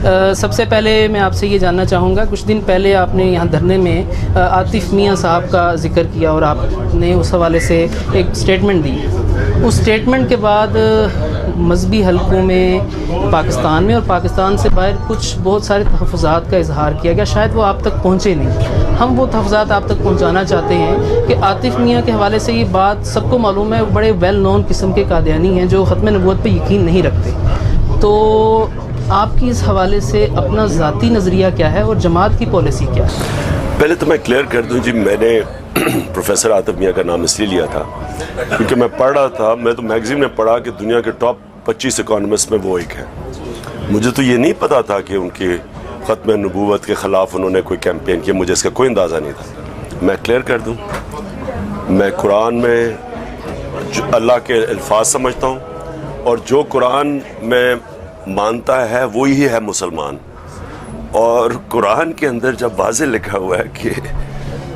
सबसे पहले मैं आपसे ये जानना चाहूँगा, कुछ दिन पहले आपने यहाँ धरने में आतिफ़ मियाँ साहब का ज़िक्र किया और आपने उस हवाले से एक स्टेटमेंट दी। उस स्टेटमेंट के बाद मजहबी हलकों में पाकिस्तान में और पाकिस्तान से बाहर कुछ बहुत सारे तहफ़्फ़ुज़ात का इजहार किया गया, शायद वो आप तक पहुँचे नहीं। हम वो तहफ़्फ़ुज़ात आप तक पहुँचाना चाहते हैं कि आतिफ़ मियाँ के हवाले से ये बात सबको मालूम है, बड़े वेल नोन किस्म के कादियानी हैं जो ख़त्म नबूवत पर यकीन नहीं रखते। तो आपकी इस हवाले से अपना ज़ाती नज़रिया क्या है और जमात की पॉलिसी क्या है? पहले तो मैं क्लियर कर दूं जी, मैंने प्रोफेसर आतिफ़ मियाँ का नाम इसलिए लिया था क्योंकि मैं पढ़ रहा था, मैं तो मैगज़ीन में पढ़ा कि दुनिया के टॉप 25 इकोनॉमिस्ट में वो एक है। मुझे तो ये नहीं पता था कि उनकी ख़त्म नबूवत के ख़िलाफ़ उन्होंने कोई कैंपेन किया, मुझे इसका कोई अंदाज़ा नहीं था। मैं क्लियर कर दूँ, मैं कुरान में जो अल्लाह के अल्फाज समझता हूँ और जो कुरान में मानता है वही है मुसलमान। और कुरान के अंदर जब वाज़े लिखा हुआ है कि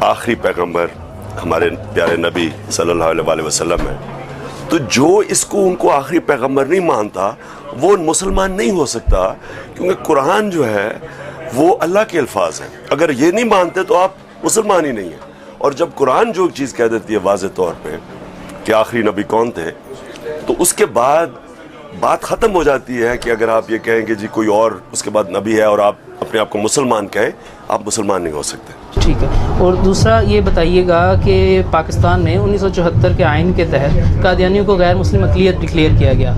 आखिरी पैगंबर हमारे प्यारे नबी सल्लल्लाहु अलैहि वसल्लम है, तो जो इसको उनको आखिरी पैगंबर नहीं मानता वो मुसलमान नहीं हो सकता, क्योंकि कुरान जो है वो अल्लाह के अल्फाज हैं। अगर ये नहीं मानते तो आप मुसलमान ही नहीं हैं। और जब कुरान जो चीज़ कह देती है वाज़े तौर पे कि आखिरी नबी कौन थे, तो उसके बाद बात ख़त्म हो जाती है कि अगर आप ये कहेंगे जी कोई और उसके बाद नबी है और आप अपने आप को मुसलमान कहें, आप मुसलमान नहीं हो सकते। ठीक है। और दूसरा ये बताइएगा कि पाकिस्तान में 1974 के आइन के तहत कादियानियों को गैर मुस्लिम अक़लियत डिक्लेयर किया गया।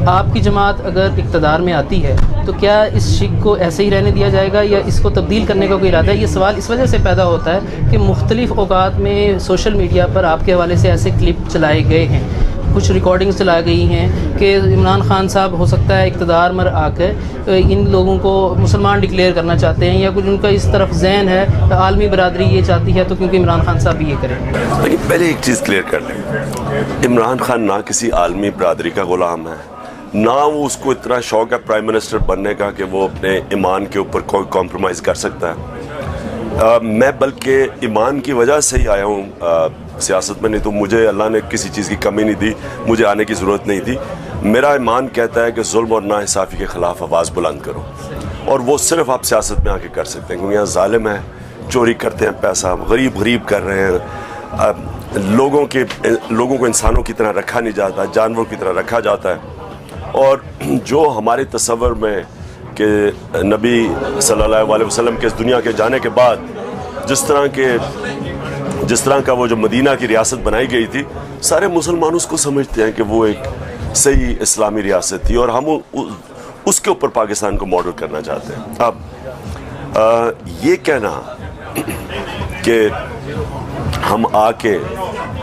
आपकी जमात अगर इक़्तिदार में आती है तो क्या इस शिक को ऐसे ही रहने दिया जाएगा या इसको तब्दील करने का कोई इरादा है? ये सवाल इस वजह से पैदा होता है कि मुख्तलिफ़ औक़ात में सोशल मीडिया पर आपके हवाले से ऐसे क्लिप चलाए गए हैं, कुछ रिकॉर्डिंग्स चलाई गई हैं कि इमरान खान साहब हो सकता है इक़्तिदार में आकर इन लोगों को मुसलमान डिक्लेयर करना चाहते हैं, या कुछ उनका इस तरफ ज़हन है आलमी बरादरी ये चाहती है तो क्योंकि इमरान खान साहब भी ये करें। लेकिन पहले एक चीज़ क्लियर कर लें, इमरान खान ना किसी आलमी बरादरी का ग़ुलाम है, ना वो उसको इतना शौक़ है प्राइम मिनिस्टर बनने का कि वो अपने ईमान के ऊपर कोई कॉम्प्रोमाइज़ कर सकता है। मैं बल्कि ईमान की वजह से ही आया हूँ सियासत में, नहीं तो मुझे अल्लाह ने किसी चीज़ की कमी नहीं दी, मुझे आने की ज़रूरत नहीं थी। मेरा ईमान कहता है कि जुल्म और नाइंसाफ़ी के ख़िलाफ़ आवाज़ बुलंद करो, और वो सिर्फ़ आप सियासत में आके कर सकते हैं, क्योंकि यहाँ ज़ालिम है, चोरी करते हैं पैसा, गरीब कर रहे हैं, लोगों को इंसानों की तरह रखा नहीं जाता, जानवरों की तरह रखा जाता है। और जो हमारे तसव्वुर में कि नबी सल्लल्लाहु अलैहि वसल्लम के इस दुनिया के जाने के बाद जिस तरह का वो जो मदीना की रियासत बनाई गई थी, सारे मुसलमान उसको समझते हैं कि वो एक सही इस्लामी रियासत थी, और हम उसके ऊपर पाकिस्तान को मॉडल करना चाहते हैं। अब ये कहना कि हम आके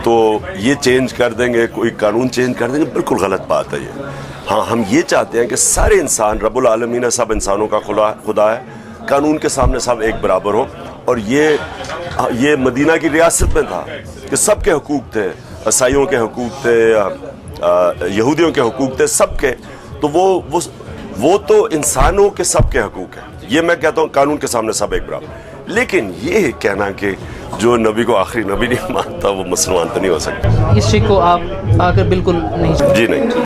तो ये चेंज कर देंगे, कोई कानून चेंज कर देंगे, बिल्कुल गलत बात है ये। हाँ, हम ये चाहते हैं कि सारे इंसान, रब्बुल आलमीन सब इंसानों का खुदा है, कानून के सामने सब एक बराबर हो। और ये मदीना की रियासत में था कि सबके हुकूक थे, ईसाइयों के हुकूक थे, यहूदियों के हुकूक थे, सबके। तो वो तो इंसानों के सबके हुकूक हैं, ये मैं कहता हूँ, कानून के सामने सब एक बराबर। लेकिन ये कहना कि जो नबी को आखिरी नबी नहीं मानता वो मुसलमान तो नहीं हो सकता। इस शिक को आप आकर बिल्कुल नहीं? जी नहीं।